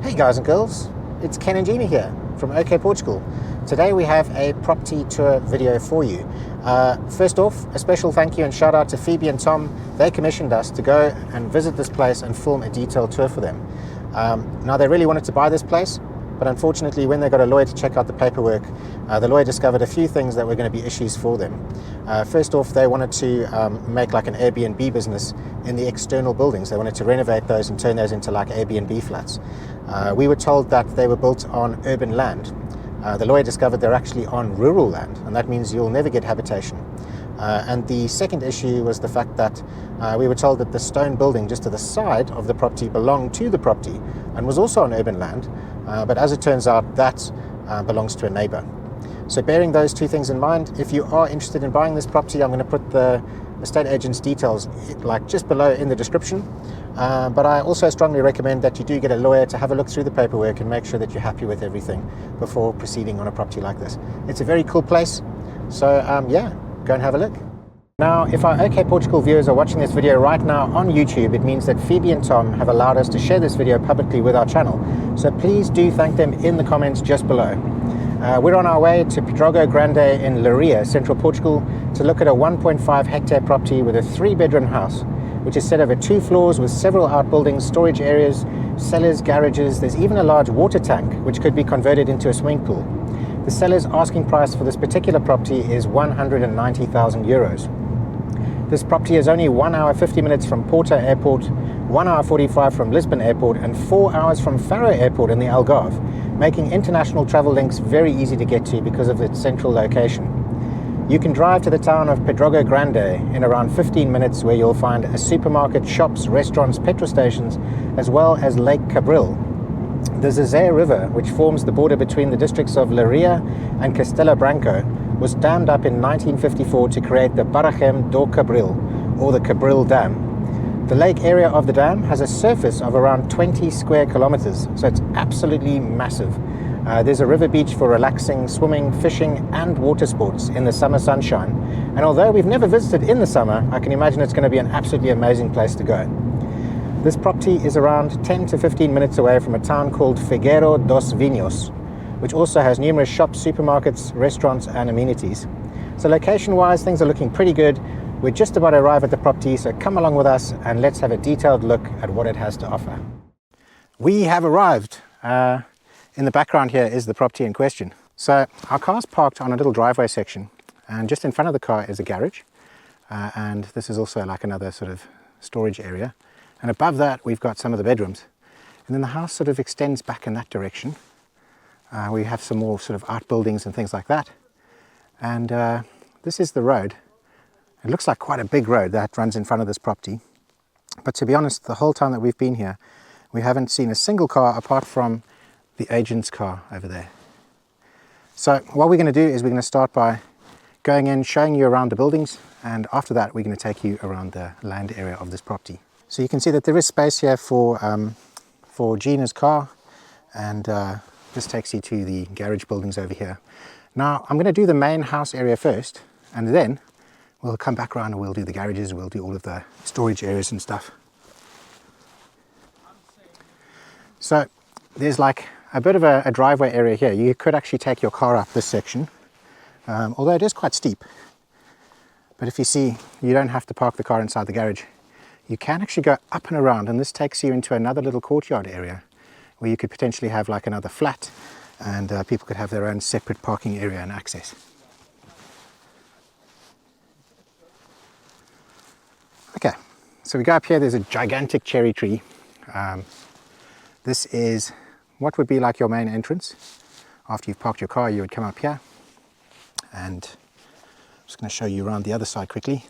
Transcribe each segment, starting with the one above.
Hey guys and girls, it's Ken and Gina here from OKportugal. Today we have a property tour video for you. First off, a special thank you and shout out to Phoebe and Tom. They commissioned us to go and visit this place and film a detailed tour for them. Now they really wanted to buy this place, but unfortunately when they got a lawyer to check out the paperwork, the lawyer discovered a few things that were going to be issues for them. First off, they wanted to make like an Airbnb business in the external buildings. They wanted to renovate those and turn those into like Airbnb flats. We were told that they were built on urban land. The lawyer discovered they're actually on rural land, and that means you'll never get habitation. And the second issue was the fact that we were told that the stone building just to the side of the property belonged to the property and was also on urban land, but as it turns out that belongs to a neighbor. So bearing those two things in mind, if you are interested in buying this property, I'm going to put the estate agent's details like just below in the description. But I also strongly recommend that you do get a lawyer to have a look through the paperwork and make sure that you're happy with everything before proceeding on a property like this. It's a very cool place, so yeah, go and have a look. Now, if our OKportugal viewers are watching this video right now on YouTube, it means that Phoebe and Tom have allowed us to share this video publicly with our channel. So please do thank them in the comments just below. We're on our way to Pedrógão Grande in Leiria, central Portugal, to look at a 1.5 hectare property with a 3-bedroom house, which is set over 2 floors with several outbuildings, storage areas, cellars, garages. There's even a large water tank, which could be converted into a swimming pool. The seller's asking price for this particular property is 190,000 euros. This property is only 1 hour 50 minutes from Porto Airport, 1 hour 45 from Lisbon Airport, and 4 hours from Faro Airport in the Algarve, making international travel links very easy to get to because of its central location. You can drive to the town of Pedrógão Grande in around 15 minutes, where you'll find a supermarket, shops, restaurants, petrol stations, as well as Lake Cabril. The Zezé River, which forms the border between the districts of Leiria and Castelo Branco, was dammed up in 1954 to create the Barragem do Cabril, or the Cabril Dam. The lake area of the dam has a surface of around 20 square kilometers, so it's absolutely massive. There's a river beach for relaxing, swimming, fishing and water sports in the summer sunshine. And although we've never visited in the summer, I can imagine it's going to be an absolutely amazing place to go. This property is around 10 to 15 minutes away from a town called Figueira dos Vinhos, which also has numerous shops, supermarkets, restaurants and amenities. So location-wise, things are looking pretty good. We're just about to arrive at the property, so come along with us and let's have a detailed look at what it has to offer. We have arrived. In the background here is the property in question. So our car's parked on a little driveway section, and just in front of the car is a garage, and this is also like another sort of storage area, and above that we've got some of the bedrooms, and then the house sort of extends back in that direction. We have some more sort of outbuildings and things like that, and this is the road. It looks like quite a big road that runs in front of this property, but to be honest, the whole time that we've been here we haven't seen a single car apart from the agent's car over there. So what we're going to do is we're going to start by going in, showing you around the buildings, and after that we're going to take you around the land area of this property. So you can see that there is space here for Gina's car, and this takes you to the garage buildings over here. Now I'm going to do the main house area first, and then we'll come back around and we'll do the garages, we'll do all of the storage areas and stuff. So there's like a bit of a driveway area here. You could actually take your car up this section, although it is quite steep. But if you see, you don't have to park the car inside the garage. You can actually go up and around, and this takes you into another little courtyard area where you could potentially have like another flat, and people could have their own separate parking area and access. Okay, so we go up here, there's a gigantic cherry tree. This is what would be like your main entrance. After you've parked your car, you would come up here, and I'm just going to show you around the other side quickly.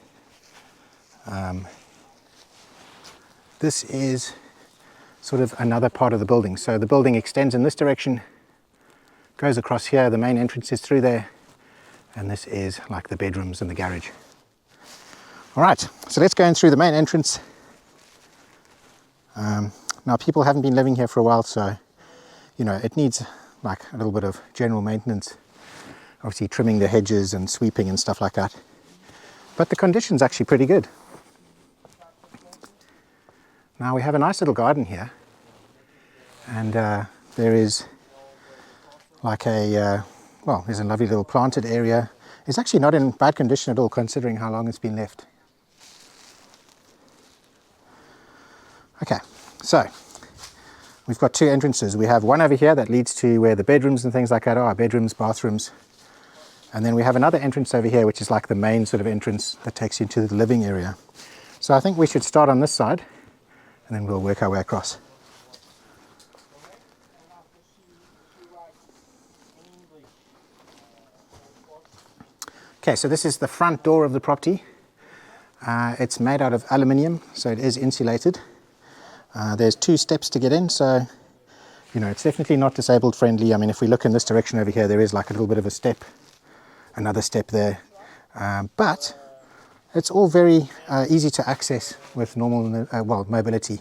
This is sort of another part of the building. So the building extends in this direction, goes across here, the main entrance is through there, and this is like the bedrooms and the garage. Alright, so let's go in through the main entrance. Now people haven't been living here for a while, so you know, it needs like a little bit of general maintenance, obviously trimming the hedges and sweeping and stuff like that, but the condition's actually pretty good. Now we have a nice little garden here, And there is like a, well, there's a lovely little planted area. It's actually not in bad condition at all, considering how long it's been left. Okay, so we've got two entrances. We have one over here that leads to where the bedrooms and things like that are, bedrooms, bathrooms. And then we have another entrance over here, which is like the main sort of entrance that takes you into the living area. So I think we should start on this side, and then we'll work our way across. Okay, so this is the front door of the property. It's made out of aluminium, so it is insulated. There's 2 steps to get in, so you know, it's definitely not disabled friendly. I mean, if we look in this direction over here, there is like a little bit of a step, another step there, but it's all very easy to access with normal mobility.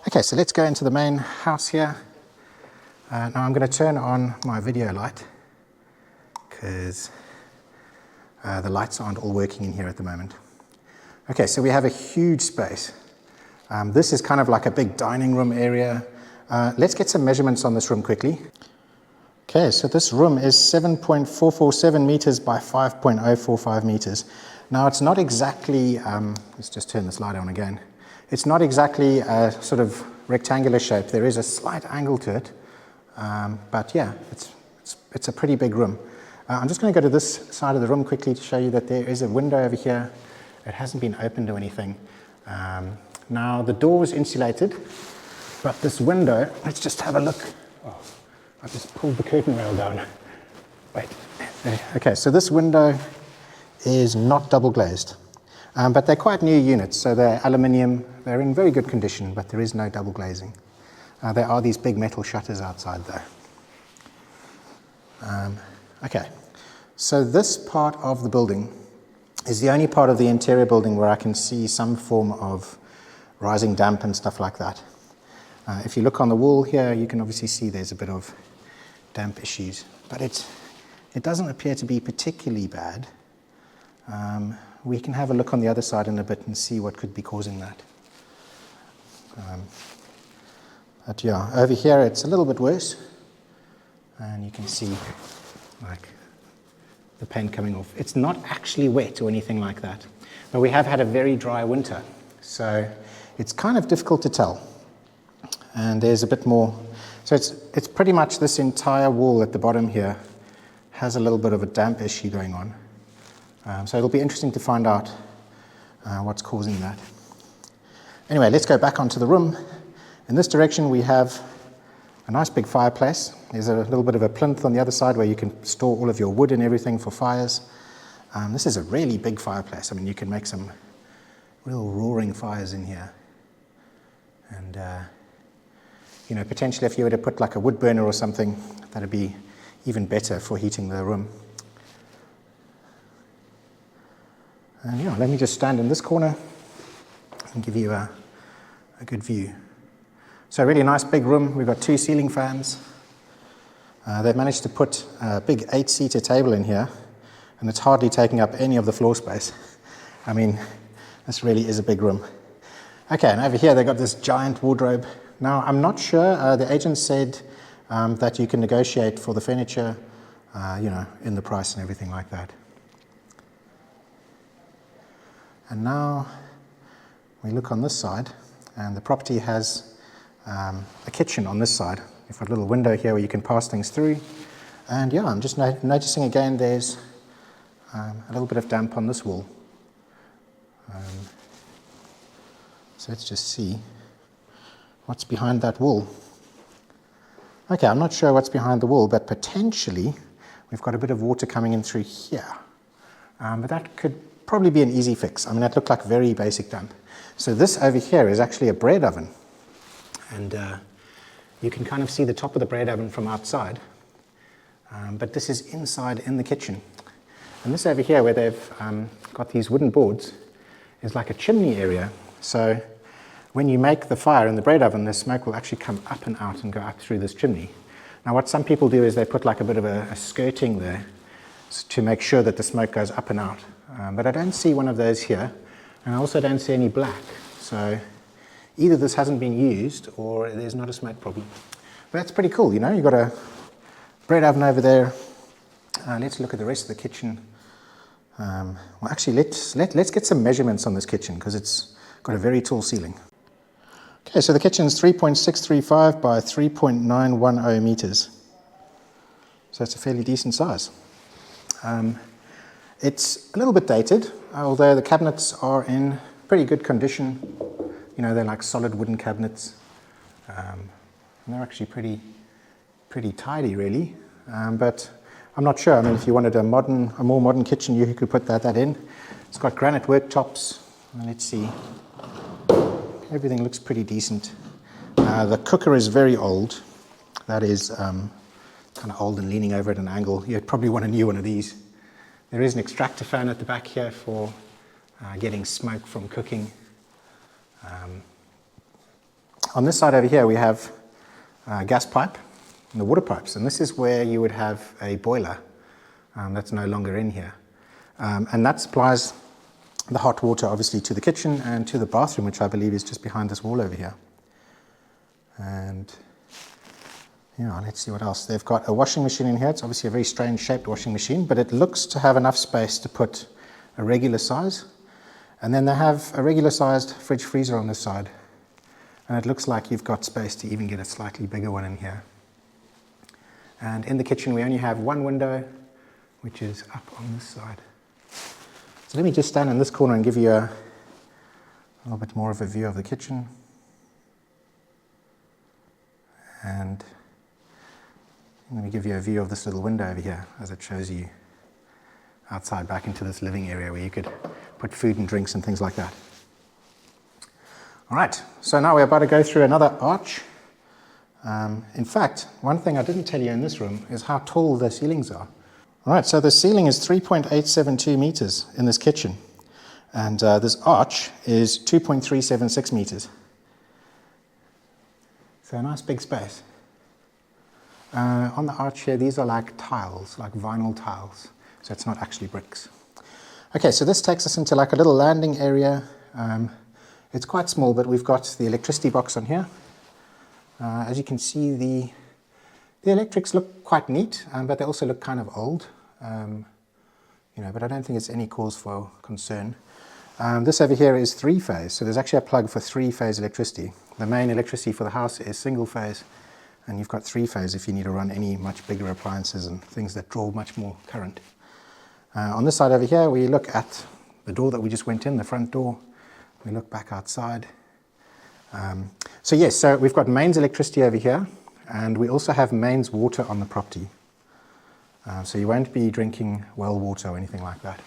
Okay, so let's go into the main house here. Now I'm going to turn on my video light because the lights aren't all working in here at the moment. Okay, so we have a huge space. This is kind of like a big dining room area. Let's get some measurements on this room quickly. Okay, so this room is 7.447 meters by 5.045 meters. Now it's not exactly, let's just turn this light on again. It's not exactly a sort of rectangular shape. There is a slight angle to it, but yeah, it's a pretty big room. I'm just going to go to this side of the room quickly to show you that there is a window over here. It hasn't been opened or anything. Now the door is insulated, but this window, let's just have a look. Oh, I've just pulled the curtain rail down. Wait, there. Okay, so this window is not double glazed, but they're quite new units, so they're aluminium. They're in very good condition, but there is no double glazing. There are these big metal shutters outside though. Okay, so this part of the building is the only part of the interior building where I can see some form of rising damp and stuff like that. If you look on the wall here, you can obviously see there's a bit of damp issues, but it doesn't appear to be particularly bad. We can have a look on the other side in a bit and see what could be causing that. But yeah, over here it's a little bit worse, and you can see like the paint coming off. It's not actually wet or anything like that, but we have had a very dry winter, so it's kind of difficult to tell. And there's a bit more, so it's pretty much this entire wall at the bottom here has a little bit of a damp issue going on. So it'll be interesting to find out what's causing that. Anyway, let's go back onto the room. In this direction we have a nice big fireplace. There's a little bit of a plinth on the other side where you can store all of your wood and everything for fires. This is a really big fireplace. I mean, you can make some real roaring fires in here. And you know, potentially if you were to put like a wood burner or something, that'd be even better for heating the room. And yeah, let me just stand in this corner and give you a good view. So a really nice big room. We've got 2 ceiling fans. They've managed to put a big 8-seater table in here, and it's hardly taking up any of the floor space. I mean, this really is a big room. Okay, and over here they've got this giant wardrobe. Now, I'm not sure, the agent said that you can negotiate for the furniture, you know, in the price and everything like that. And now we look on this side, and the property has a kitchen on this side. You've got a little window here where you can pass things through. And yeah, I'm just noticing again there's a little bit of damp on this wall. So let's just see what's behind that wall. Okay, I'm not sure what's behind the wall, but potentially we've got a bit of water coming in through here. But that could probably be an easy fix. I mean, that looked like very basic damp. So this over here is actually a bread oven. And you can kind of see the top of the bread oven from outside. But this is inside in the kitchen. And this over here where they've got these wooden boards is like a chimney area. So when you make the fire in the bread oven, the smoke will actually come up and out and go up through this chimney. Now what some people do is they put like a bit of a skirting there to make sure that the smoke goes up and out. But I don't see one of those here. And I also don't see any black. So either this hasn't been used or there's not a smoke problem. But that's pretty cool, you know. You've got a bread oven over there. Let's look at the rest of the kitchen. Well, actually, let's get some measurements on this kitchen because it's got a very tall ceiling. Okay, so the kitchen is 3.635 by 3.910 meters. So it's a fairly decent size. It's a little bit dated, although the cabinets are in pretty good condition. You know, they're like solid wooden cabinets. And they're actually pretty tidy, really. But I'm not sure. I mean, if you wanted a more modern kitchen, you could put that in. It's got granite worktops. Let's see. Everything looks pretty decent. The cooker is very old. That is kind of old and leaning over at an angle. You'd probably want a new one of these. There is an extractor fan at the back here for getting smoke from cooking. On this side over here, we have a gas pipe and the water pipes, and this is where you would have a boiler that's no longer in here. And that supplies the hot water, obviously, to the kitchen and to the bathroom, which I believe is just behind this wall over here. And yeah, let's see what else. They've got a washing machine in here. It's obviously a very strange shaped washing machine, but it looks to have enough space to put a regular size. And then they have a regular sized fridge freezer on this side. And it looks like you've got space to even get a slightly bigger one in here. And in the kitchen, we only have one window, which is up on this side. So let me just stand in this corner and give you a little bit more of a view of the kitchen. And let me give you a view of this little window over here as it shows you outside back into this living area where you could put food and drinks and things like that. All right, so now we're about to go through another arch. In fact, one thing I didn't tell you in this room is how tall the ceilings are. All right, so the ceiling is 3.872 meters in this kitchen, and this arch is 2.376 meters. So a nice big space. On the arch here, these are like tiles, like vinyl tiles, so it's not actually bricks. Okay, so this takes us into like a little landing area. It's quite small, but we've got the electricity box on here. As you can see, the electrics look quite neat, but they also look kind of old. You know, but I don't think it's any cause for concern. This over here is three-phase, so there's actually a plug for three-phase electricity. The main electricity for the house is single-phase, and you've got three-phase if you need to run any much bigger appliances and things that draw much more current. On this side over here, we look at the door that we just went in, the front door. We look back outside. So yes, so we've got mains electricity over here, and we also have mains water on the property. So you won't be drinking well water or anything like that.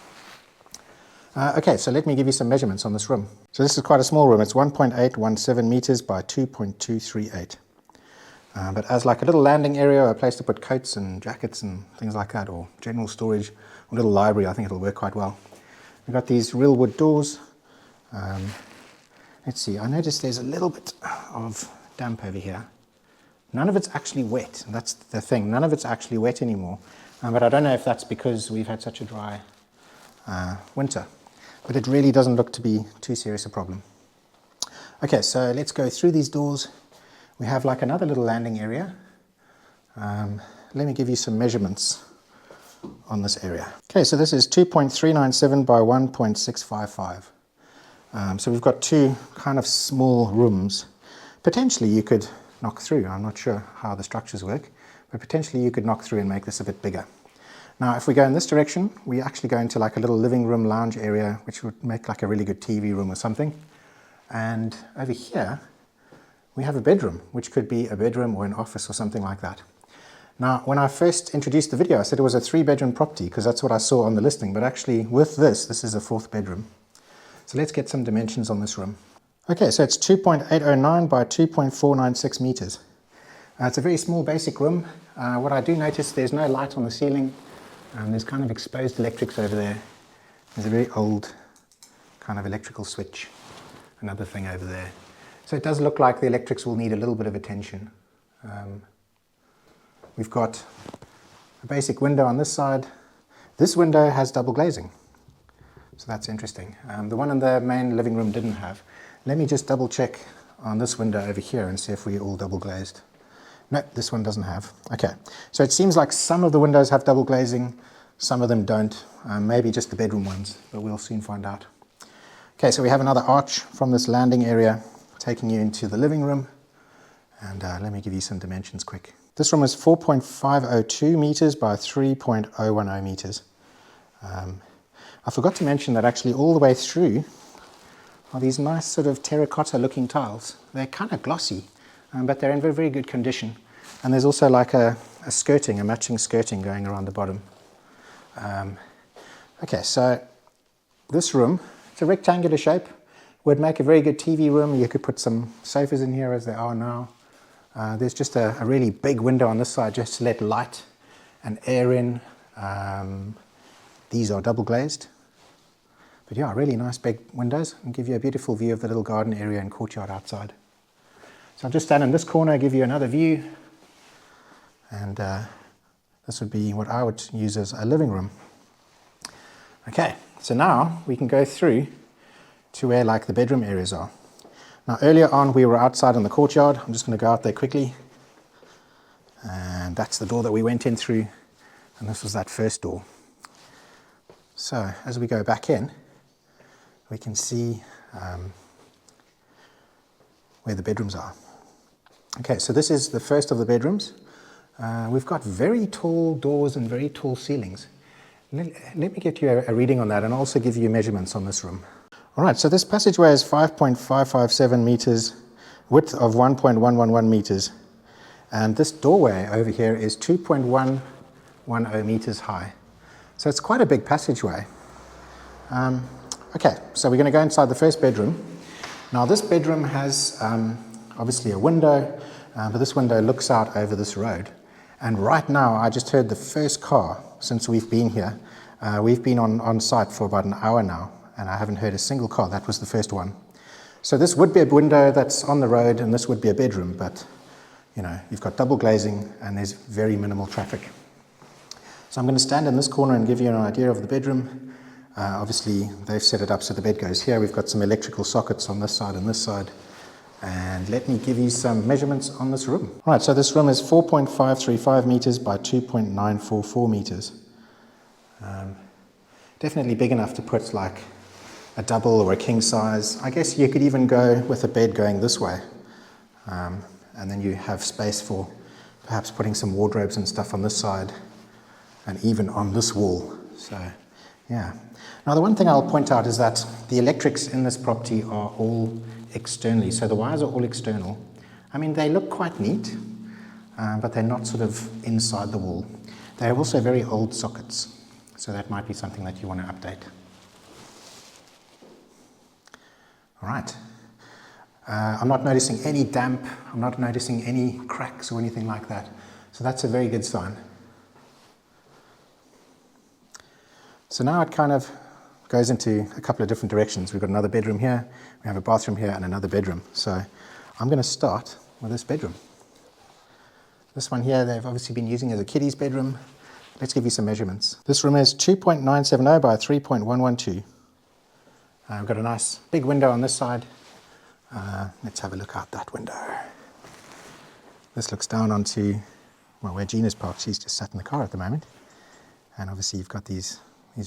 Okay, so let me give you some measurements on this room. So this is quite a small room. It's 1.817 meters by 2.238. But as like a little landing area, a place to put coats and jackets and things like that, or general storage, or a little library, I think it'll work quite well. We've got these real wood doors. Let's see, I noticed there's a little bit of damp over here. None of it's actually wet, and that's the thing. None of it's actually wet anymore. But I don't know if that's because we've had such a dry winter. But it really doesn't look to be too serious a problem. Okay, so let's go through these doors. We have like another little landing area. Let me give you some measurements on this area. Okay, so this is 2.397 by 1.655. So we've got two kind of small rooms. Potentially you could knock through. I'm not sure how the structures work, but potentially you could knock through and make this a bit bigger. Now, if we go in this direction, we actually go into like a little living room lounge area, which would make like a really good TV room or something. And over here, we have a bedroom, which could be a bedroom or an office or something like that. Now, when I first introduced the video, I said it was a 3-bedroom property because that's what I saw on the listing. But actually, with this is a 4th bedroom. So let's get some dimensions on this room. Okay, so it's 2.809 by 2.496 meters. It's a very small, basic room. What I do notice, there's no light on the ceiling. There's kind of exposed electrics over there. There's a very old kind of electrical switch. Another thing over there. So it does look like the electrics will need a little bit of attention. We've got a basic window on this side. This window has double glazing. So that's interesting. The one in the main living room didn't have. Let me just double check on this window over here and see if we're all double glazed. No, this one doesn't have. Okay, so it seems like some of the windows have double glazing, some of them don't. Maybe just the bedroom ones, but we'll soon find out. Okay, so we have another arch from this landing area taking you into the living room. And let me give you some dimensions quick. This room is 4.502 meters by 3.010 meters. I forgot to mention that actually all the way through are these nice sort of terracotta looking tiles. They're kind of glossy, but they're in very, very good condition. And there's also like a skirting, a matching skirting going around the bottom. Okay, so this room, it's a rectangular shape, would make a very good TV room. You could put some sofas in here as they are now. There's just a really big window on this side just to let light and air in. These are double glazed. But yeah, really nice big windows and give you a beautiful view of the little garden area and courtyard outside. So I'll just stand in this corner, give you another view. And this would be what I would use as a living room. Okay, so now we can go through to where like the bedroom areas are. Now earlier on we were outside in the courtyard. I'm just going to go out there quickly. And that's the door that we went in through. And this was that first door. So as we go back in, we can see where the bedrooms are. Okay, so this is the first of the bedrooms. We've got very tall doors and very tall ceilings. Let me get you a reading on that and also give you measurements on this room. All right, so this passageway is 5.557 meters, width of 1.111 meters. And this doorway over here is 2.110 meters high. So it's quite a big passageway. Okay, so we're going to go inside the first bedroom. Now this bedroom has obviously a window, but this window looks out over this road. And right now I just heard the first car since we've been here. We've been on site for about an hour now, and I haven't heard a single car. That was the first one. So this would be a window that's on the road, and this would be a bedroom, but you know, you've got double glazing and there's very minimal traffic. So I'm going to stand in this corner and give you an idea of the bedroom. Obviously they've set it up so the bed goes here. We've got some electrical sockets on this side and this side. And let me give you some measurements on this room. All right, so this room is 4.535 meters by 2.944 meters. Definitely big enough to put like a double or a king size. I guess you could even go with a bed going this way. And then you have space for perhaps putting some wardrobes and stuff on this side and even on this wall. So, yeah. Now the one thing I'll point out is that the electrics in this property are all externally. So the wires are all external. I mean, they look quite neat, but they're not sort of inside the wall. They're also very old sockets. So that might be something that you want to update. All right. I'm not noticing any damp. I'm not noticing any cracks or anything like that. So that's a very good sign. So now it kind of goes into a couple of different directions. We've got another bedroom here, we have a bathroom here and another bedroom. So I'm going to start with this bedroom. This one here they've obviously been using as a kiddie's bedroom. Let's give you some measurements. This room is 2.970 by 3.112. We've got a nice big window on this side. Let's have a look out that window. This looks down onto, well, where Gina's parked. She's just sat in the car at the moment. And obviously you've got these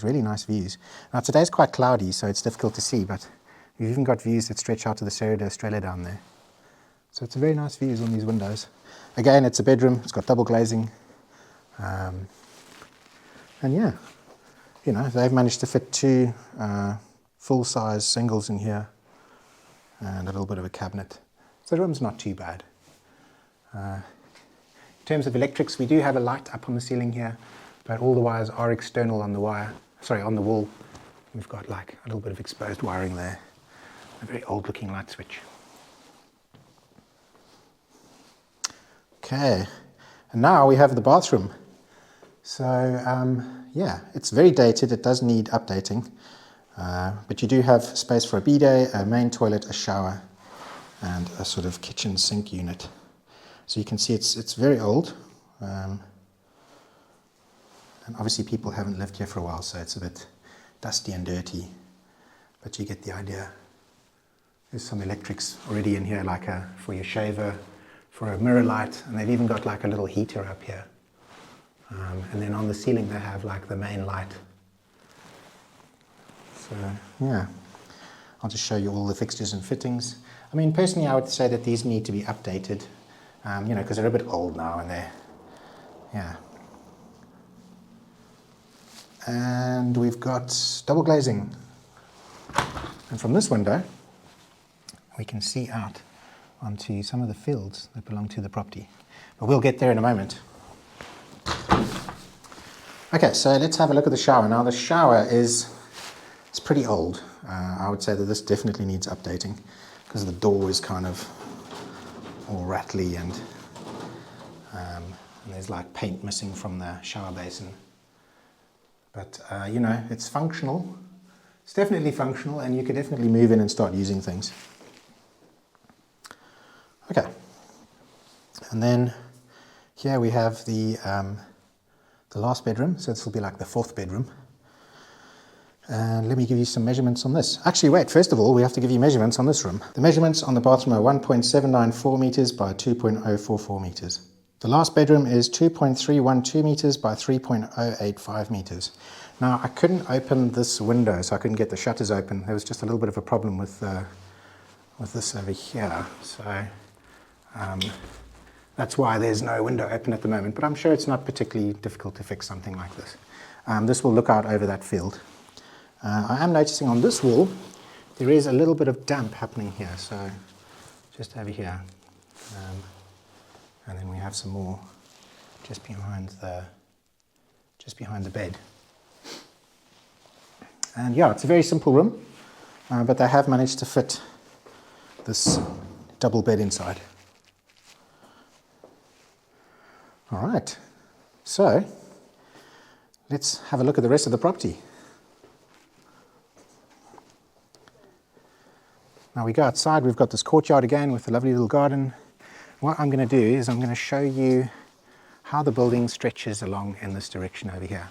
really nice views. Now today's quite cloudy, so it's difficult to see, but you've even got views that stretch out to the Serra da Estrela down there. So it's a very nice views on these windows. Again, it's a bedroom, it's got double glazing. And yeah, you know, they've managed to fit two full-size singles in here and a little bit of a cabinet. So the room's not too bad. In terms of electrics, we do have a light up on the ceiling here, but all the wires are external on the on the wall. We've got like a little bit of exposed wiring there. A very old looking light switch. Okay, and now we have the bathroom. So yeah, it's very dated, it does need updating. But you do have space for a bidet, a main toilet, a shower, and a sort of kitchen sink unit. So you can see it's very old. And obviously people haven't lived here for a while, so it's a bit dusty and dirty. But you get the idea. There's some electrics already in here, like for your shaver, for a mirror light, and they've even got like a little heater up here. And then on the ceiling they have like the main light. So yeah, I'll just show you all the fixtures and fittings. I mean, personally I would say that these need to be updated, you know, because they're a bit old now and they're, yeah. And we've got double glazing. And from this window, we can see out onto some of the fields that belong to the property. But we'll get there in a moment. Okay, so let's have a look at the shower. Now the shower it's pretty old. I would say that this definitely needs updating because the door is kind of all rattly and there's like paint missing from the shower basin. But you know, it's functional. It's definitely functional, and you could definitely move in and start using things. Okay, and then here we have the last bedroom, so this will be like the fourth bedroom. And let me give you some measurements on this. Actually, wait, first of all, we have to give you measurements on this room. The measurements on the bathroom are 1.794 meters by 2.044 meters. The last bedroom is 2.312 meters by 3.085 meters. Now, I couldn't open this window, so I couldn't get the shutters open. There was just a little bit of a problem with this over here. So that's why there's no window open at the moment, but I'm sure it's not particularly difficult to fix something like this. This will look out over that field. I am noticing on this wall there is a little bit of damp happening here, so just over here. And then we have some more just behind the bed. And yeah, it's a very simple room, but they have managed to fit this double bed inside. All right, so let's have a look at the rest of the property. Now we go outside, we've got this courtyard again with a lovely little garden. What I'm going to do is I'm going to show you how the building stretches along in this direction over here.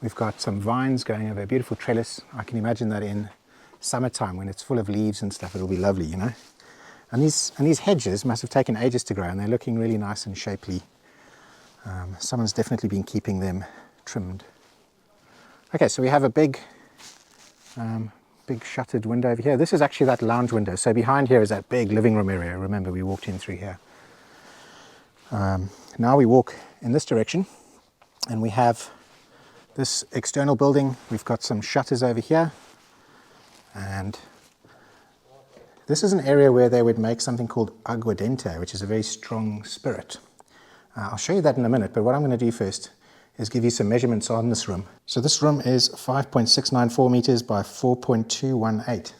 We've got some vines going over a beautiful trellis. I can imagine that in summertime when it's full of leaves and stuff, it'll be lovely, you know. And these hedges must have taken ages to grow, and they're looking really nice and shapely. Someone's definitely been keeping them trimmed. Okay, so we have a big shuttered window over here. This is actually that lounge window. So behind here is that big living room area. Remember, we walked in through here. Now we walk in this direction, and we have this external building. We've got some shutters over here, and this is an area where they would make something called aguardente, which is a very strong spirit. I'll show you that in a minute, but what I'm going to do first is give you some measurements on this room. So this room is 5.694 meters by 4.218.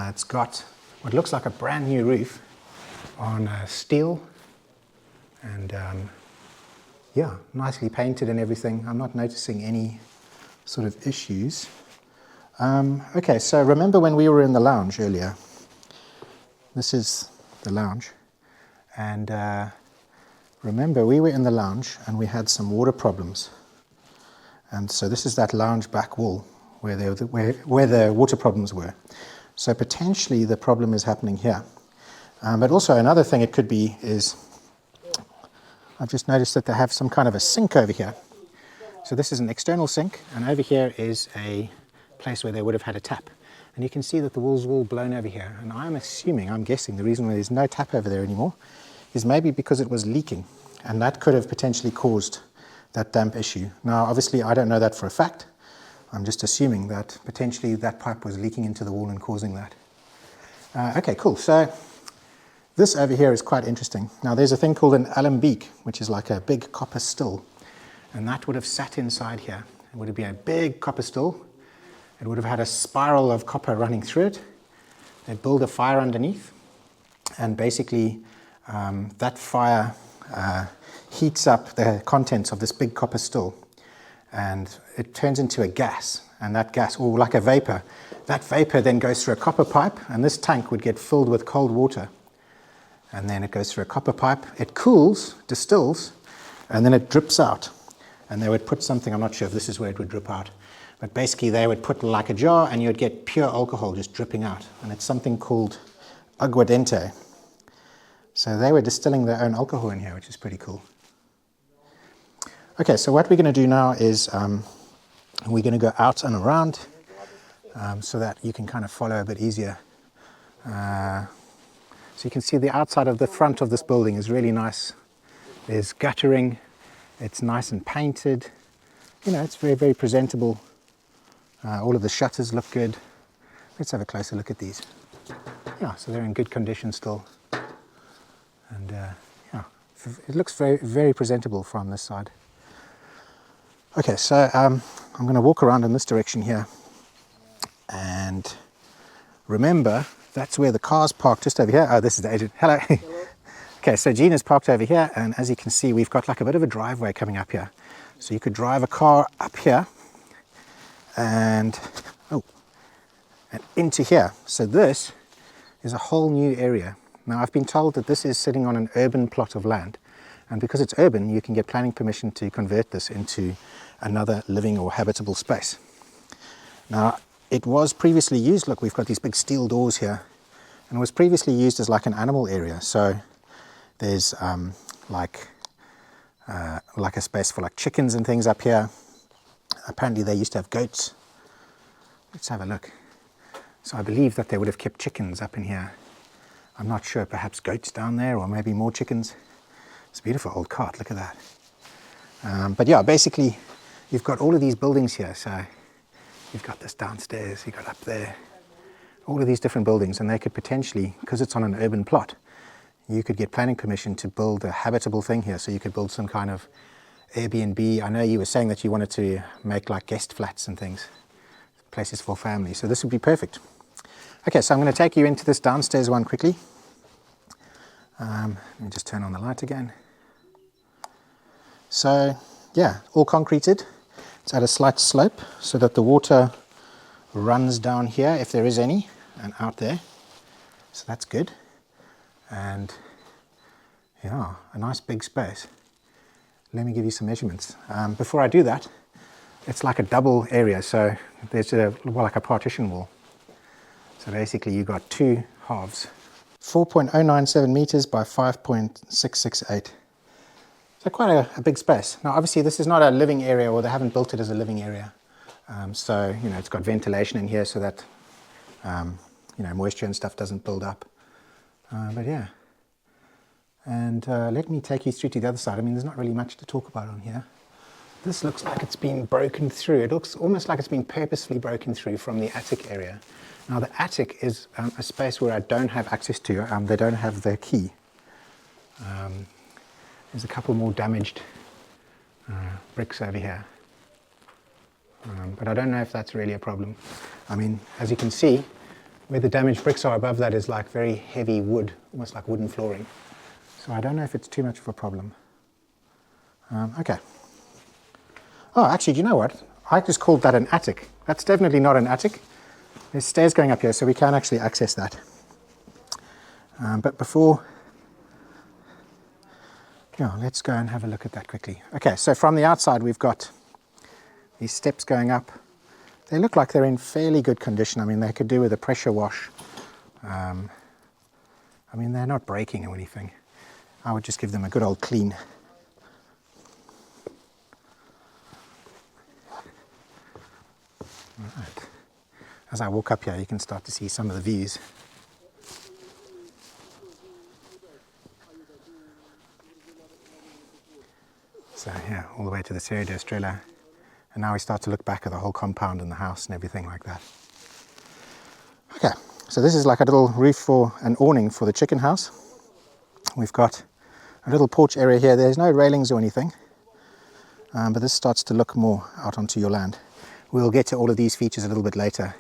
It's got what looks like a brand new roof on steel, and yeah, nicely painted and everything. I'm not noticing any sort of issues. Okay, so remember when we were in the lounge earlier? This is the lounge, and remember we were in the lounge and we had some water problems. And so this is that lounge back wall where the water problems were. So potentially the problem is happening here. But also another thing it could be is, I've just noticed that they have some kind of a sink over here. So this is an external sink, and over here is a place where they would have had a tap. And you can see that the walls were all blown over here. And I'm guessing the reason why there's no tap over there anymore is maybe because it was leaking. And that could have potentially caused that damp issue. Now, obviously, I don't know that for a fact. I'm just assuming that potentially that pipe was leaking into the wall and causing that. Okay, cool. So this over here is quite interesting. Now, there's a thing called an alembic, which is like a big copper still. And that would have sat inside here. It would have been a big copper still. It would have had a spiral of copper running through it. They'd build a fire underneath. And basically, that fire heats up the contents of this big copper still. And it turns into a gas. And that gas, or like a vapor, that vapor then goes through a copper pipe. And this tank would get filled with cold water. And then it goes through a copper pipe. It cools, distills, and then it drips out. And they would put something, I'm not sure if this is where it would drip out, but basically they would put like a jar and you would get pure alcohol just dripping out. And it's something called aguardente. So they were distilling their own alcohol in here, which is pretty cool. Okay, so what we're going to do now is we're going to go out and around so that you can kind of follow a bit easier. So you can see the outside of the front of this building is really nice. There's guttering, it's nice and painted. You know, it's very, very presentable. All of the shutters look good. Let's have a closer look at these. Yeah, so they're in good condition still. And yeah, it looks very, very presentable from this side. Okay, so I'm going to walk around in this direction here. And remember, that's where the car's parked, just over here. Oh, this is the agent. Hello. Hello. Okay, so Gina's parked over here, and as you can see, we've got like a bit of a driveway coming up here. So you could drive a car up here and into here. So this is a whole new area. Now, I've been told that this is sitting on an urban plot of land, and because it's urban, you can get planning permission to convert this into another living or habitable space. Now, it was previously used, look, we've got these big steel doors here, and it was previously used as like an animal area. So there's like a space for like chickens and things up here. Apparently they used to have goats. Let's have a look. So I believe that they would have kept chickens up in here. I'm not sure, perhaps goats down there, or maybe more chickens. It's a beautiful old cart, look at that. But yeah, basically you've got all of these buildings here. So you've got this downstairs, you've got up there, all of these different buildings, and they could potentially, because it's on an urban plot, you could get planning permission to build a habitable thing here. So you could build some kind of Airbnb. I know you were saying that you wanted to make like guest flats and things, places for families. So this would be perfect. Okay, so I'm going to take you into this downstairs one quickly. Let me just turn on the light again. So yeah, all concreted. It's at a slight slope so that the water runs down here, if there is any, and out there. So that's good. And yeah, a nice big space. Let me give you some measurements. Before I do that, it's like a double area. So there's like a partition wall. So basically you got two halves. 4.097 meters by 5.668. So quite a big space. Now obviously this is not a living area, or they haven't built it as a living area. So, you know, it's got ventilation in here so that, you know, moisture and stuff doesn't build up. But yeah. And let me take you through to the other side. I mean, there's not really much to talk about on here. This looks like it's been broken through. It looks almost like it's been purposefully broken through from the attic area. Now the attic is a space where I don't have access to. They don't have their key. There's a couple more damaged bricks over here. But I don't know if that's really a problem. I mean, as you can see, where the damaged bricks are above that is like very heavy wood, almost like wooden flooring. So I don't know if it's too much of a problem. Okay. Oh, actually, do you know what? I just called that an attic. That's definitely not an attic. There's stairs going up here, so we can actually access that. But before, yeah, let's go and have a look at that quickly. Okay, so from the outside, we've got these steps going up. They look like they're in fairly good condition. I mean, they could do with a pressure wash. I mean, they're not breaking or anything. I would just give them a good old clean. Right. As I walk up here, you can start to see some of the views. So yeah, all the way to the Serra da Estrela. And now we start to look back at the whole compound and the house and everything like that. Okay, so this is like a little roof for an awning for the chicken house. We've got a little porch area here. There's no railings or anything, but this starts to look more out onto your land. We'll get to all of these features a little bit later,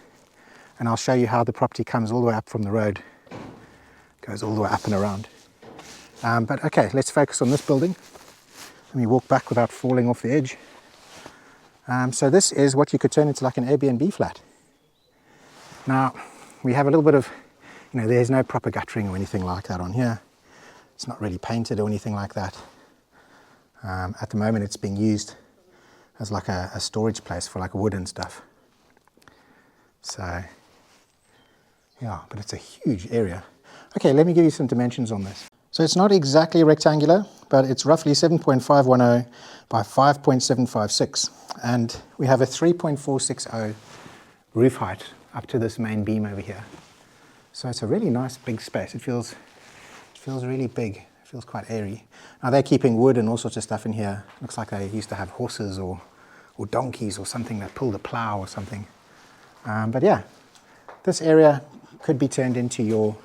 and I'll show you how the property comes all the way up from the road, goes all the way up and around. But okay, let's focus on this building. Let me walk back without falling off the edge. So this is what you could turn into like an Airbnb flat. Now, we have a little bit of, you know, there's no proper guttering or anything like that on here. It's not really painted or anything like that. At the moment, it's being used as like a storage place for like wood and stuff. So, yeah, but it's a huge area. Okay, let me give you some dimensions on this. So it's not exactly rectangular, but it's roughly 7.510 by 5.756. And we have a 3.460 roof height up to this main beam over here. So it's a really nice big space. It feels really big. It feels quite airy. Now they're keeping wood and all sorts of stuff in here. Looks like they used to have horses or donkeys or something that pulled a plow or something. But yeah, this area could be turned into your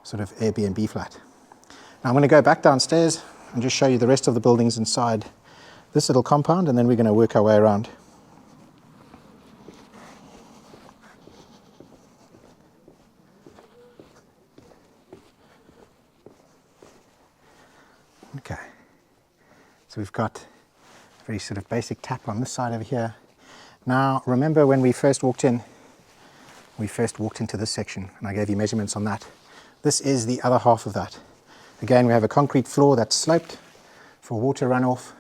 sort of Airbnb flat. Now I'm going to go back downstairs and just show you the rest of the buildings inside this little compound, and then we're going to work our way around. Okay, so we've got a very sort of basic tap on this side over here. Now remember when we first walked into this section, and I gave you measurements on that. This is the other half of that. Again, we have a concrete floor that's sloped for water runoff,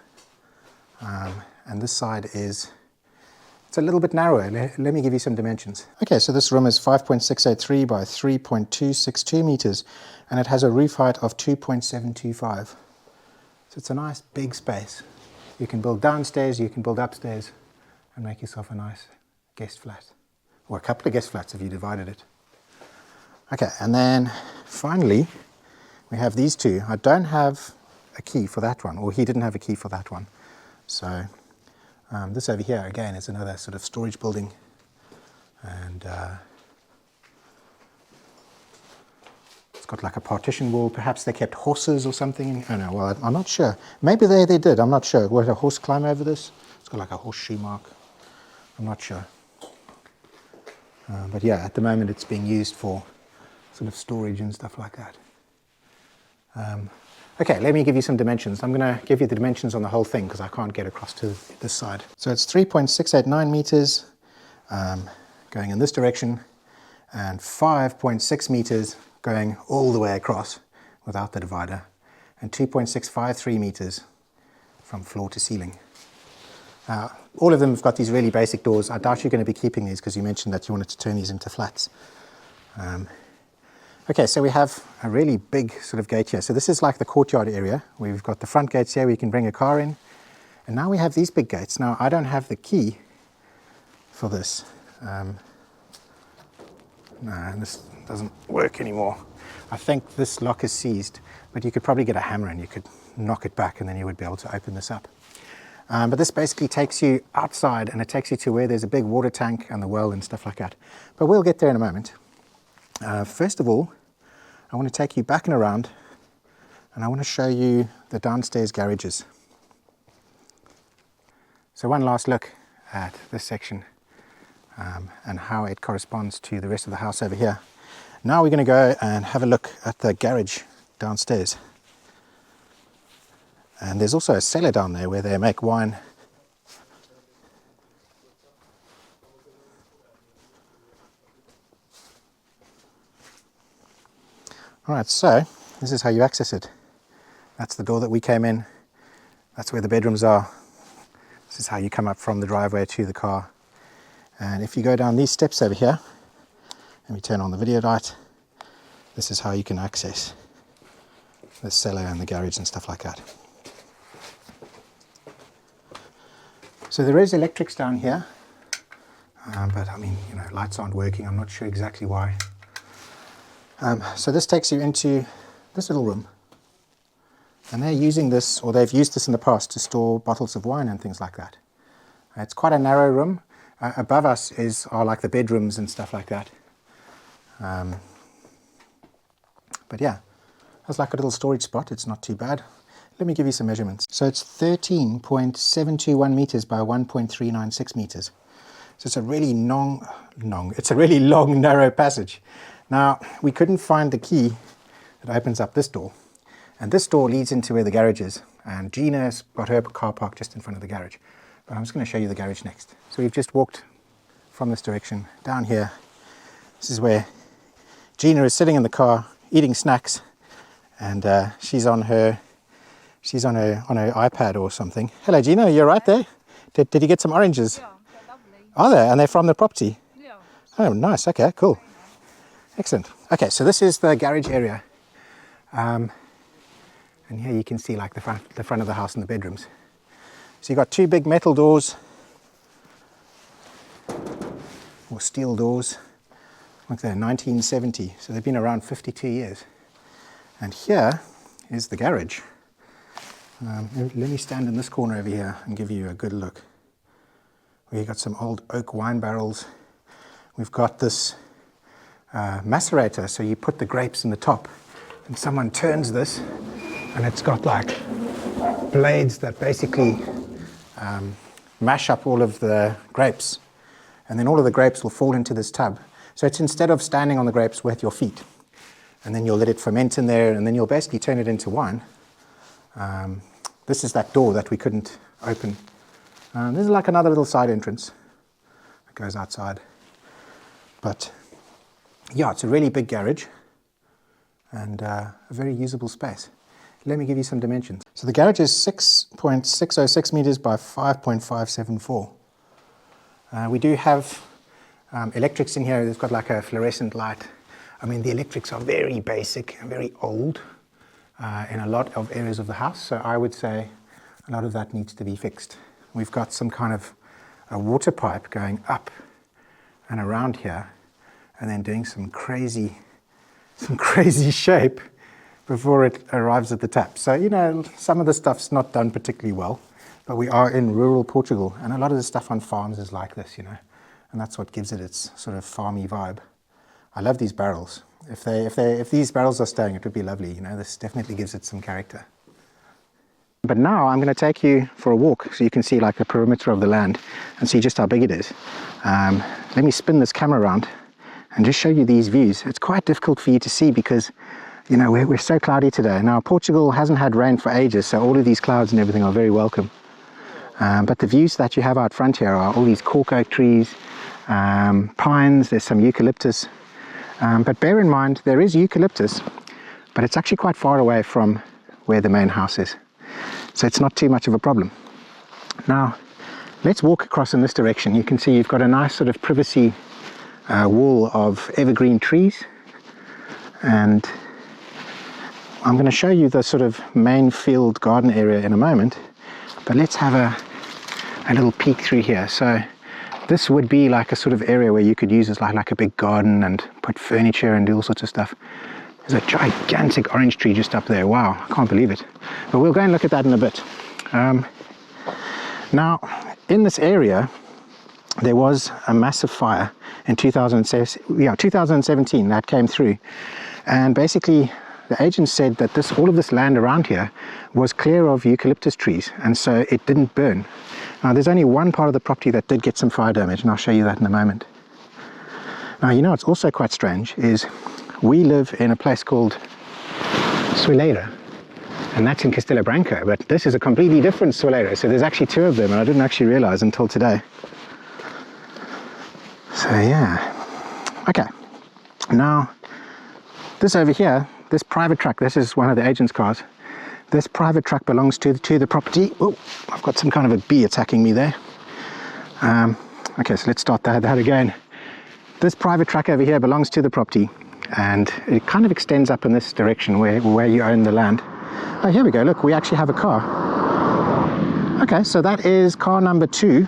and this side it's a little bit narrower. Let me give you some dimensions. Okay, so this room is 5.683 by 3.262 meters, and it has a roof height of 2.725. So it's a nice big space. You can build downstairs, you can build upstairs, and make yourself a nice guest flat. Or a couple of guest flats if you divided it. Okay, and then finally, we have these two. I don't have a key for that one, or he didn't have a key for that one. So this over here, again, is another sort of storage building. And it's got like a partition wall. Perhaps they kept horses or something. I don't know, well, I'm not sure. Maybe they did, I'm not sure. Would a horse climb over this? It's got like a horseshoe mark. I'm not sure. But yeah, at the moment it's being used for sort of storage and stuff like that. Okay, let me give you some dimensions. I'm going to give you the dimensions on the whole thing because I can't get across to this side. So it's 3.689 meters going in this direction, and 5.6 meters going all the way across without the divider, and 2.653 meters from floor to ceiling. All of them have got these really basic doors. I doubt you're going to be keeping these because you mentioned that you wanted to turn these into flats. Okay, so we have a really big sort of gate here. So this is like the courtyard area. We've got the front gates here where you can bring a car in. And now we have these big gates. Now, I don't have the key for this. No, this doesn't work anymore. I think this lock is seized, but you could probably get a hammer and you could knock it back and then you would be able to open this up. But this basically takes you outside and it takes you to where there's a big water tank and the well and stuff like that. But we'll get there in a moment. First of all, I want to take you back and around and I want to show you the downstairs garages. So one last look at this section and how it corresponds to the rest of the house over here. Now we're going to go and have a look at the garage downstairs. And there's also a cellar down there where they make wine. Alright, so this is how you access it. That's the door that we came in. That's where the bedrooms are. This is how you come up from the driveway to the car. And if you go down these steps over here, and we turn on the video light, this is how you can access the cellar and the garage and stuff like that. So there is electrics down here, but I mean, you know, lights aren't working. I'm not sure exactly why. So this takes you into this little room, and they're using this, or they've used this in the past to store bottles of wine and things like that. It's quite a narrow room. Above us are like the bedrooms and stuff like that. But yeah, it's like a little storage spot. It's not too bad. Let me give you some measurements. So it's 13.721 meters by 1.396 meters. So it's a really long, narrow passage. Now, we couldn't find the key that opens up this door. And this door leads into where the garage is. And Gina's got her car parked just in front of the garage. But I'm just going to show you the garage next. So we've just walked from this direction down here. This is where Gina is sitting in the car eating snacks, and she's on her iPad or something. Hello, Gina. You're right there. Did you get some oranges? Yeah, they're lovely. Are they? And they're from the property? Yeah. Oh, nice. Okay, cool. Excellent. Okay, so this is the garage area. And here you can see like the front of the house and the bedrooms. So you've got two big metal doors, or steel doors, like they're 1970, so they've been around 52 years. And here is the garage. Let me stand in this corner over here and give you a good look. We've got some old oak wine barrels. We've got this macerator, so you put the grapes in the top, and someone turns this, and it's got like blades that basically mash up all of the grapes, and then all of the grapes will fall into this tub. So it's instead of standing on the grapes with your feet, and then you'll let it ferment in there, and then you'll basically turn it into wine. This is that door that we couldn't open. This is like another little side entrance that goes outside. But yeah, it's a really big garage and a very usable space. Let me give you some dimensions. So the garage is 6.606 meters by 5.574. We do have electrics in here. They've got like a fluorescent light. I mean, the electrics are very basic and very old in a lot of areas of the house. So I would say a lot of that needs to be fixed. We've got some kind of a water pipe going up and around here, and then doing some crazy shape before it arrives at the tap. So, you know, some of the stuff's not done particularly well, but we are in rural Portugal, and a lot of the stuff on farms is like this, you know, and that's what gives it its sort of farmy vibe. I love these barrels. If these barrels are staying, it would be lovely, you know, this definitely gives it some character. But now I'm going to take you for a walk so you can see like the perimeter of the land and see just how big it is. Let me spin this camera around and just show you these views. It's quite difficult for you to see because, you know, we're so cloudy today. Now, Portugal hasn't had rain for ages, so all of these clouds and everything are very welcome. But the views that you have out front here are all these cork oak trees, pines, there's some eucalyptus. But bear in mind, there is eucalyptus, but it's actually quite far away from where the main house is. So it's not too much of a problem. Now, let's walk across in this direction. You can see you've got a nice sort of privacy wall of evergreen trees. And I'm going to show you the sort of main field garden area in a moment. But let's have a little peek through here. So this would be like a sort of area where you could use as like a big garden and put furniture and do all sorts of stuff. There's a gigantic orange tree just up there. Wow, I can't believe it. But we'll go and look at that in a bit. Now, in this area, there was a massive fire in 2017 that came through. And basically, the agent said that all of this land around here was clear of eucalyptus trees, and so it didn't burn. Now, there's only one part of the property that did get some fire damage, and I'll show you that in a moment. Now, you know what's also quite strange is we live in a place called Leiria, and that's in Castelo Branco, but this is a completely different Leiria, so there's actually two of them, and I didn't actually realize until today. So yeah, okay. Now, this over here, this private truck, this is one of the agent's cars. This private truck belongs to the property. Oh, I've got some kind of a bee attacking me there. Okay, so let's start that again. This private truck over here belongs to the property, and it kind of extends up in this direction where you own the land. Oh, here we go. Look, we actually have a car. Okay, so that is car number 2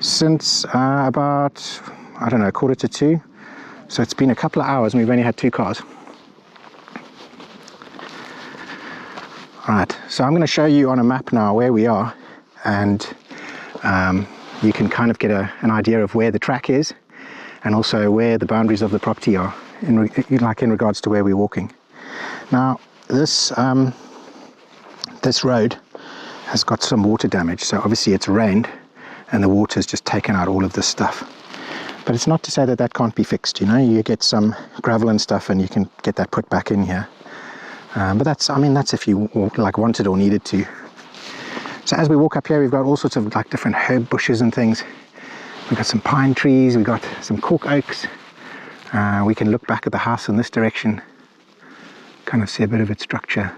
since about, I don't know, 1:45. So it's been a couple of hours and we've only had 2 cars. All right, so I'm going to show you on a map now where we are, and you can kind of get an idea of where the track is and also where the boundaries of the property are in regards to where we're walking. Now, this road has got some water damage, so obviously it's rained and the water's just taken out all of this stuff. But it's not to say that that can't be fixed, you know, you get some gravel and stuff and you can get that put back in here. But that's if you wanted or needed to. So as we walk up here, we've got all sorts of like different herb bushes and things. We've got some pine trees, we've got some cork oaks. We can look back at the house in this direction, kind of see a bit of its structure.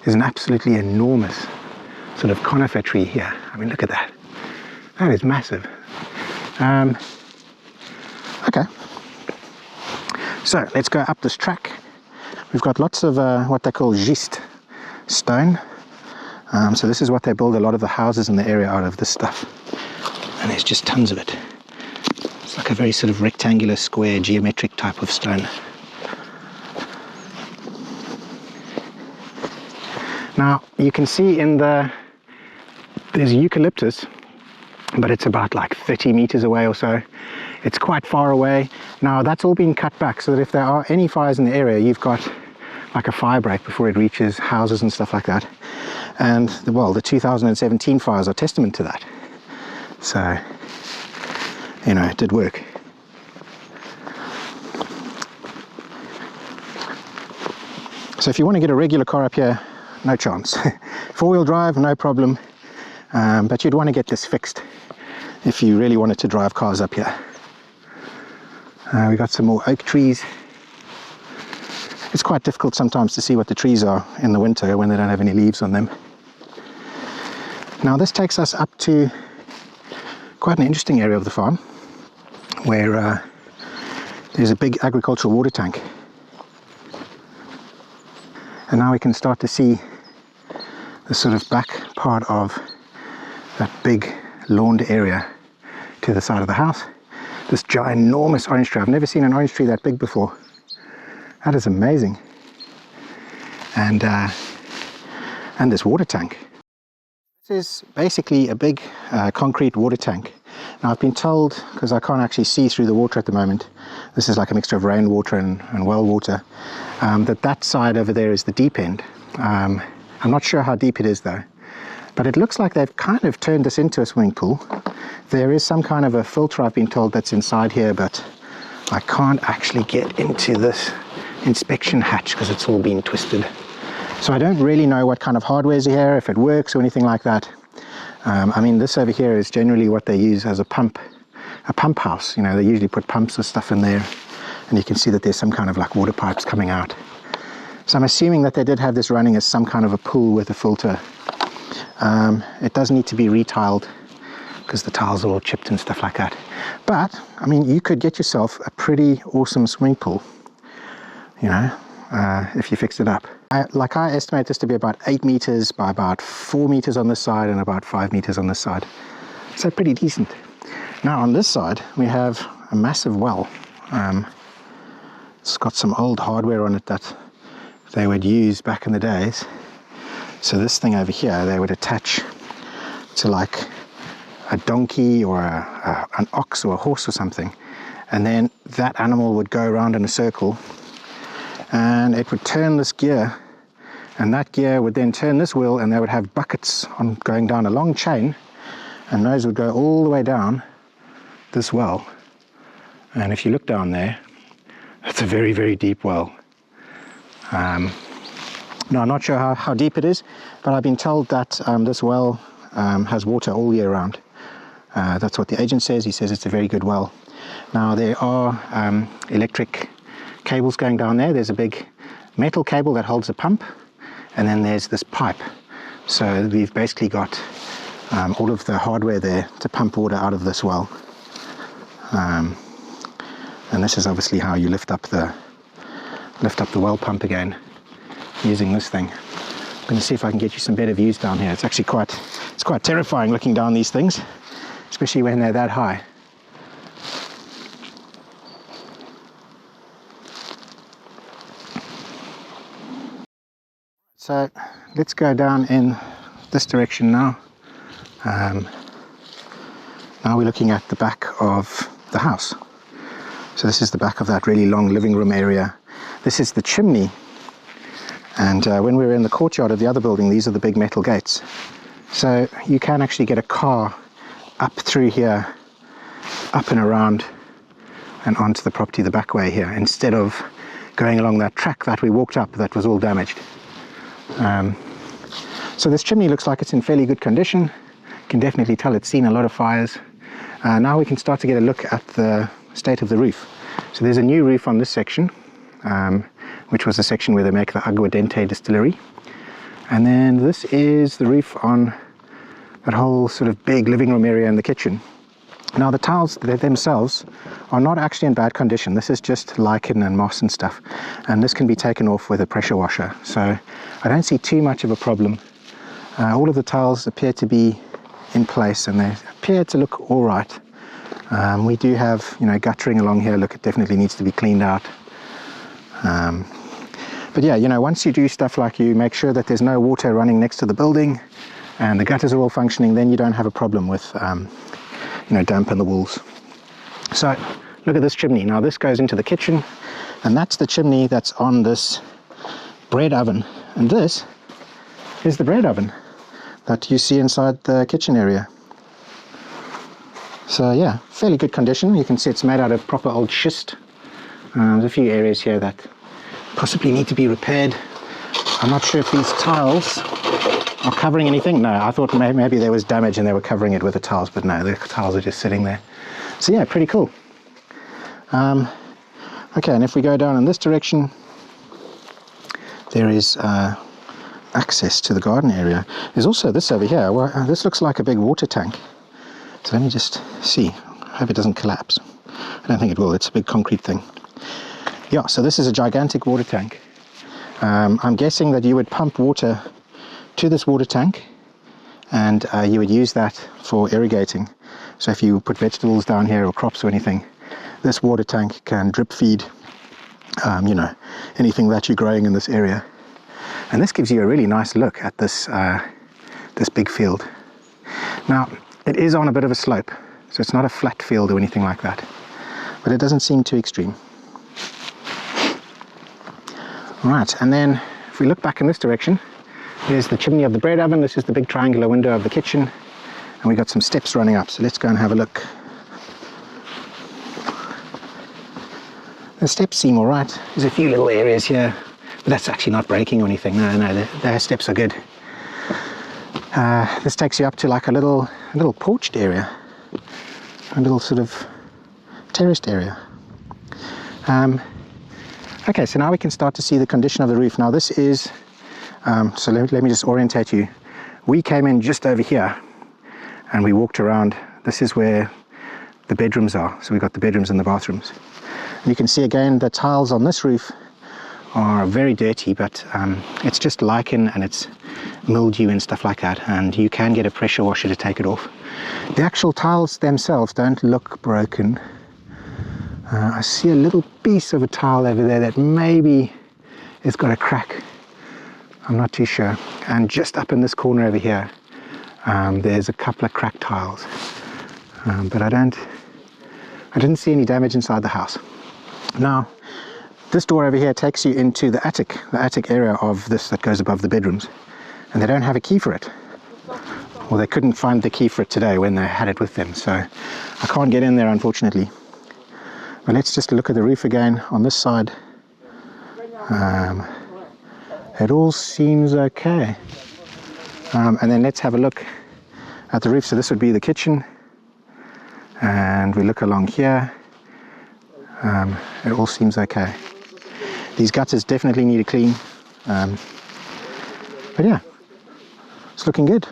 There's an absolutely enormous sort of conifer tree here. I mean, look at that. That is massive. Okay, so let's go up this track. We've got lots of what they call gist, stone. So this is what they build a lot of the houses in the area out of, this stuff. And there's just tons of it. It's like a very sort of rectangular, square, geometric type of stone. Now you can see there's eucalyptus, but it's about like 30 meters away or so. It's quite far away. Now that's all been cut back so that if there are any fires in the area, you've got like a fire break before it reaches houses and stuff like that. And the 2017 fires are testament to that. So, you know, it did work. So if you want to get a regular car up here, no chance. Four-wheel drive, no problem. But you'd want to get this fixed if you really wanted to drive cars up here. We got some more oak trees. It's quite difficult sometimes to see what the trees are in the winter when they don't have any leaves on them. Now this takes us up to quite an interesting area of the farm where there's a big agricultural water tank. And now we can start to see the sort of back part of that big lawned area to the side of the house. This ginormous orange tree. I've never seen an orange tree that big before. That is amazing. And this water tank. This is basically a big concrete water tank. Now I've been told, because I can't actually see through the water at the moment, this is like a mixture of rainwater and well water, that side over there is the deep end. I'm not sure how deep it is though, but it looks like they've kind of turned this into a swimming pool. There is some kind of a filter, I've been told, that's inside here, but I can't actually get into this inspection hatch because it's all been twisted. So I don't really know what kind of hardware's here, if it works or anything like that. I mean, this over here is generally what they use as a pump house. You know, they usually put pumps or stuff in there, and you can see that there's some kind of like water pipes coming out. So I'm assuming that they did have this running as some kind of a pool with a filter. It does need to be retiled because the tiles are all chipped and stuff like that. But, I mean, you could get yourself a pretty awesome swimming pool, you know, if you fixed it up. I estimate this to be about 8 meters by about 4 meters on this side and about 5 meters on this side. So pretty decent. Now on this side, we have a massive well. It's got some old hardware on it that they would use back in the days. So this thing over here, they would attach to like a donkey or an ox or a horse or something. And then that animal would go around in a circle and it would turn this gear, and that gear would then turn this wheel, and they would have buckets going down a long chain, and those would go all the way down this well. And if you look down there, it's a very, very deep well. Now I'm not sure how deep it is, but I've been told that this well has water all year round. That's what the agent says. He says it's a very good well. Now there are electric cables going down there. There's a big metal cable that holds a pump, and then there's this pipe. So we've basically got all of the hardware there to pump water out of this well. And this is obviously how you lift up the well pump again using this thing. I'm going to see if I can get you some better views down here. It's actually quite terrifying looking down these things, especially when they're that high. So let's go down in this direction now. Now we're looking at the back of the house. So this is the back of that really long living room area. This is the chimney. And when we were in the courtyard of the other building, these are the big metal gates. So you can actually get a car up through here, up and around and onto the property the back way here, instead of going along that track that we walked up that was all damaged. So this chimney looks like it's in fairly good condition. You can definitely tell it's seen a lot of fires. Now we can start to get a look at the state of the roof. So there's a new roof on this section, which was the section where they make the Aguardente distillery. And then this is the roof on that whole sort of big living room area in the kitchen. Now the tiles themselves are not actually in bad condition. This is just lichen and moss and stuff, and this can be taken off with a pressure washer, so I don't see too much of a problem. All of the tiles appear to be in place and they appear to look all right. We do have, you know, guttering along here. Look, it definitely needs to be cleaned out. But yeah, you know, once you do stuff like you make sure that there's no water running next to the building and the gutters are all functioning, then you don't have a problem with you know, damp in the walls. So look at this chimney. Now this goes into the kitchen, and that's the chimney that's on this bread oven, and this is the bread oven that you see inside the kitchen area. So yeah, fairly good condition. You can see it's made out of proper old schist. There's a few areas here that possibly need to be repaired. I'm not sure if these tiles are covering anything. No, I thought maybe there was damage and they were covering it with the tiles, but no, the tiles are just sitting there. So yeah, pretty cool. Okay, and if we go down in this direction, there is access to the garden area. There's also this over here. Well, this looks like a big water tank. So let me just see. I hope it doesn't collapse. I don't think it will. It's a big concrete thing. Yeah, so this is a gigantic water tank. I'm guessing that you would pump water to this water tank, and you would use that for irrigating. So if you put vegetables down here or crops or anything, this water tank can drip feed you know, anything that you're growing in this area. And this gives you a really nice look at this this big field. Now it is on a bit of a slope, so it's not a flat field or anything like that, but it doesn't seem too extreme. Right, and then if we look back in this direction, there's the chimney of the bread oven. This is the big triangular window of the kitchen, and we got some steps running up, so let's go and have a look. The steps seem all right. There's a few little areas here, but that's actually not breaking or anything. No, the steps are good. This takes you up to like a little porched area, a little sort of terraced area. Okay, so now we can start to see the condition of the roof. Now this is, so let me just orientate you. We came in just over here and we walked around. This is where the bedrooms are. So we've got the bedrooms and the bathrooms. And you can see again, the tiles on this roof are very dirty, but it's just lichen and it's mildew and stuff like that. And you can get a pressure washer to take it off. The actual tiles themselves don't look broken. I see a little piece of a tile over there that maybe it's got a crack. I'm not too sure. And just up in this corner over here, there's a couple of cracked tiles. But I didn't see any damage inside the house. Now, this door over here takes you into the attic area of this that goes above the bedrooms. And they don't have a key for it. Well, they couldn't find the key for it today when they had it with them. So I can't get in there, unfortunately. But let's just look at the roof again on this side. It all seems okay. And then let's have a look at the roof. So this would be the kitchen. And we look along here. It all seems okay. These gutters definitely need a clean. But yeah, it's looking good.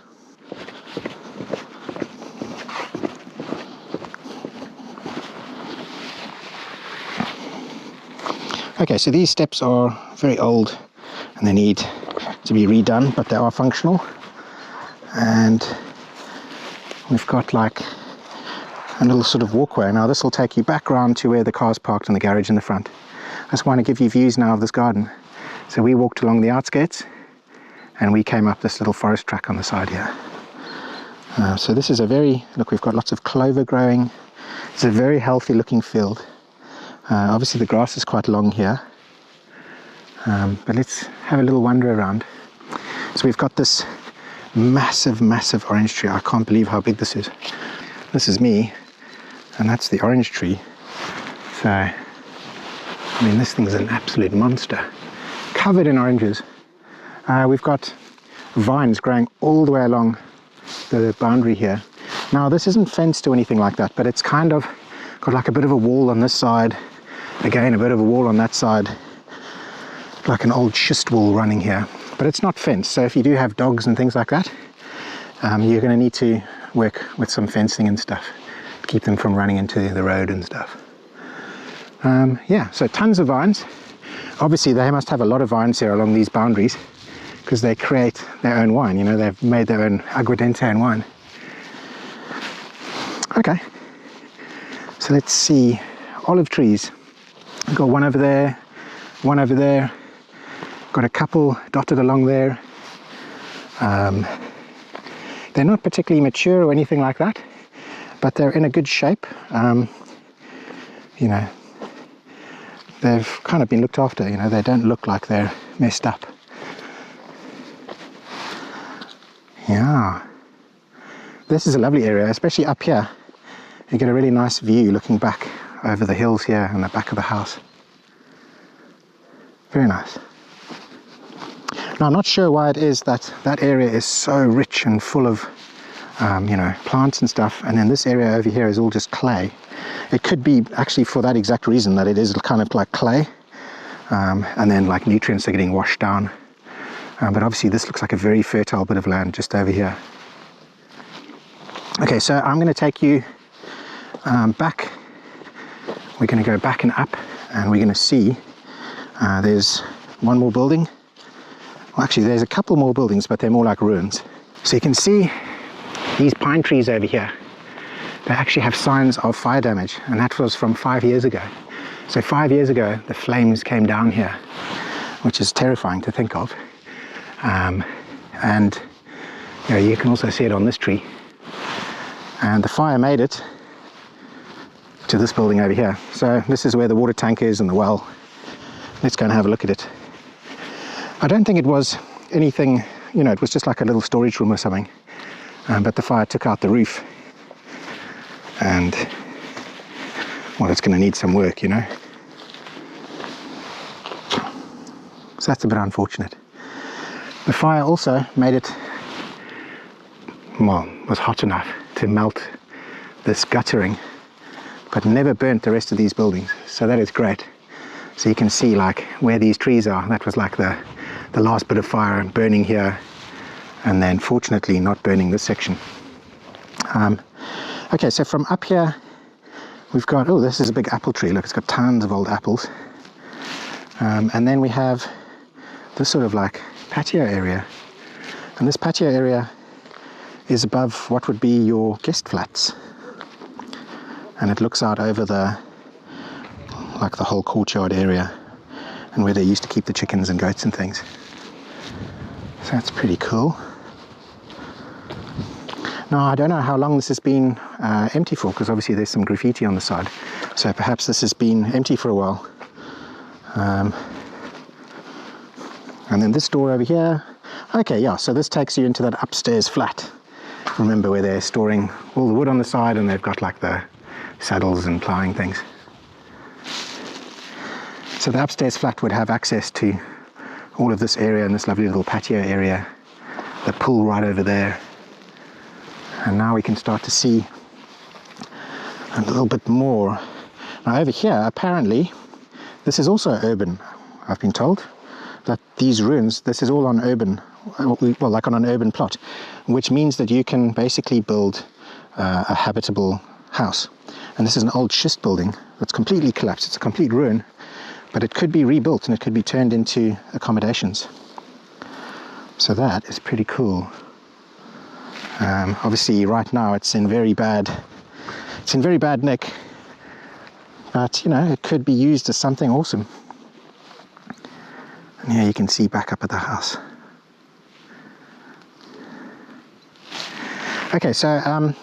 Okay, so these steps are very old and they need to be redone, but they are functional. And we've got like a little sort of walkway. Now this will take you back round to where the car's parked in the garage in the front. I just want to give you views now of this garden. So we walked along the outskirts and we came up this little forest track on the side here. So this is a very, look, we've got lots of clover growing. It's a very healthy looking field. Obviously the grass is quite long here, but let's have a little wander around. So we've got this massive orange tree. I can't believe how big this is. This is me, and that's the orange tree. So, I mean, this thing's an absolute monster, covered in oranges. We've got vines growing all the way along the boundary here. Now this isn't fenced or anything like that, but it's kind of got like a bit of a wall on this side. Again, a bit of a wall on that side, like an old schist wall running here, but it's not fenced. So if you do have dogs and things like that, you're going to need to work with some fencing and stuff keep them from running into the road and stuff. Yeah, so tons of vines. Obviously they must have a lot of vines here along these boundaries, because they create their own wine, you know, they've made their own aguardente and wine. Okay, so let's see, olive trees. I've got one over there, got a couple dotted along there. They're not particularly mature or anything like that, but they're in a good shape. You know, they've kind of been looked after, you know, they don't look like they're messed up. Yeah, this is a lovely area, especially up here. You get a really nice view looking back over the hills here and the back of the house. Very nice. Now, I'm not sure why it is that that area is so rich and full of, you know, plants and stuff, and then this area over here is all just clay. It could be actually for that exact reason, that it is kind of like clay, and then like nutrients are getting washed down. But obviously this looks like a very fertile bit of land just over here. Okay, so I'm going to take you back. We're going to go back and up, and we're going to see there's one more building. Well, actually there's a couple more buildings, but they're more like ruins. So you can see these pine trees over here. They actually have signs of fire damage, and that was from 5 years ago. So 5 years ago the flames came down here, which is terrifying to think of. And you know, you can also see it on this tree, and the fire made it to this building over here. So this is where the water tank is and the well. Let's go and have a look at it. I don't think it was anything, you know, it was just like a little storage room or something, but the fire took out the roof, and well, it's going to need some work, you know, so that's a bit unfortunate. The fire also made it, well, was hot enough to melt this guttering, but never burnt the rest of these buildings, so that is great. So you can see like where these trees are, that was like the last bit of fire burning here, and then fortunately not burning this section. Okay, so from up here we've got, oh, this is a big apple tree, look, it's got tons of old apples. And then we have this sort of like patio area, and this patio area is above what would be your guest flats, and it looks out over the, like the whole courtyard area, and where they used to keep the chickens and goats and things. So that's pretty cool. Now I don't know how long this has been empty for, because obviously there's some graffiti on the side, so perhaps this has been empty for a while. And then this door over here, okay, yeah, so this takes you into that upstairs flat. Remember, where they're storing all the wood on the side, and they've got like the saddles and ploughing things. So the upstairs flat would have access to all of this area and this lovely little patio area, the pool right over there. And now we can start to see a little bit more. Now over here, apparently, this is also urban, I've been told. That these ruins, this is all on urban, well, like on an urban plot, which means that you can basically build a habitable house. And this is an old schist building that's completely collapsed. It's a complete ruin, but it could be rebuilt and it could be turned into accommodations. So that is pretty cool. Obviously right now it's in very bad nick, but you know, it could be used as something awesome. And here you can see back up at the house. Okay, so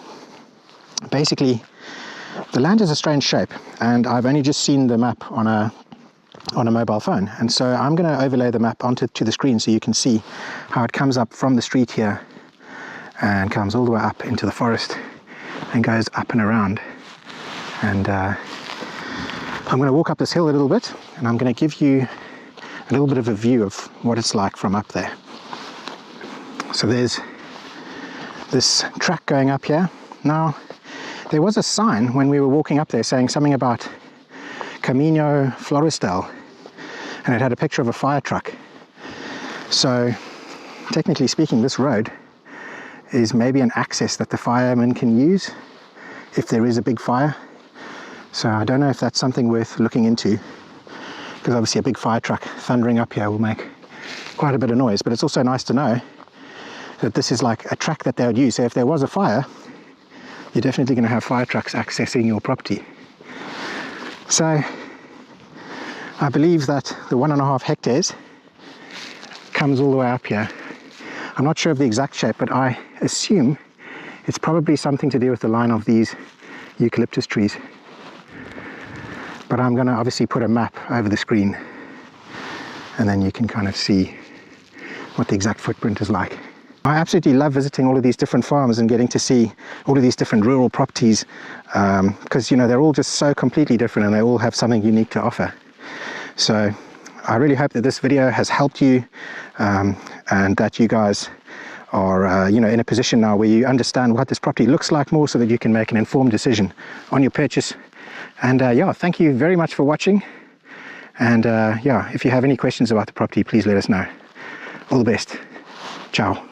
basically the land is a strange shape, and I've only just seen the map on a mobile phone, and so I'm going to overlay the map onto the screen so you can see how it comes up from the street here and comes all the way up into the forest and goes up and around. And I'm going to walk up this hill a little bit, and I'm going to give you a little bit of a view of what it's like from up there. So there's this track going up here. Now, there was a sign when we were walking up there saying something about Camino Florestal, and it had a picture of a fire truck. So technically speaking, this road is maybe an access that the firemen can use if there is a big fire. So I don't know if that's something worth looking into, because obviously a big fire truck thundering up here will make quite a bit of noise. But it's also nice to know that this is like a track that they would use. So if there was a fire, you're definitely going to have fire trucks accessing your property. So I believe that the 1.5 hectares comes all the way up here. I'm not sure of the exact shape, but I assume it's probably something to do with the line of these eucalyptus trees. But I'm going to obviously put a map over the screen, and then you can kind of see what the exact footprint is like. I absolutely love visiting all of these different farms and getting to see all of these different rural properties, because you know, they're all just so completely different and they all have something unique to offer. So I really hope that this video has helped you, and that you guys are you know, in a position now where you understand what this property looks like more, so that you can make an informed decision on your purchase. And yeah, thank you very much for watching. And yeah, if you have any questions about the property, please let us know. All the best. Ciao.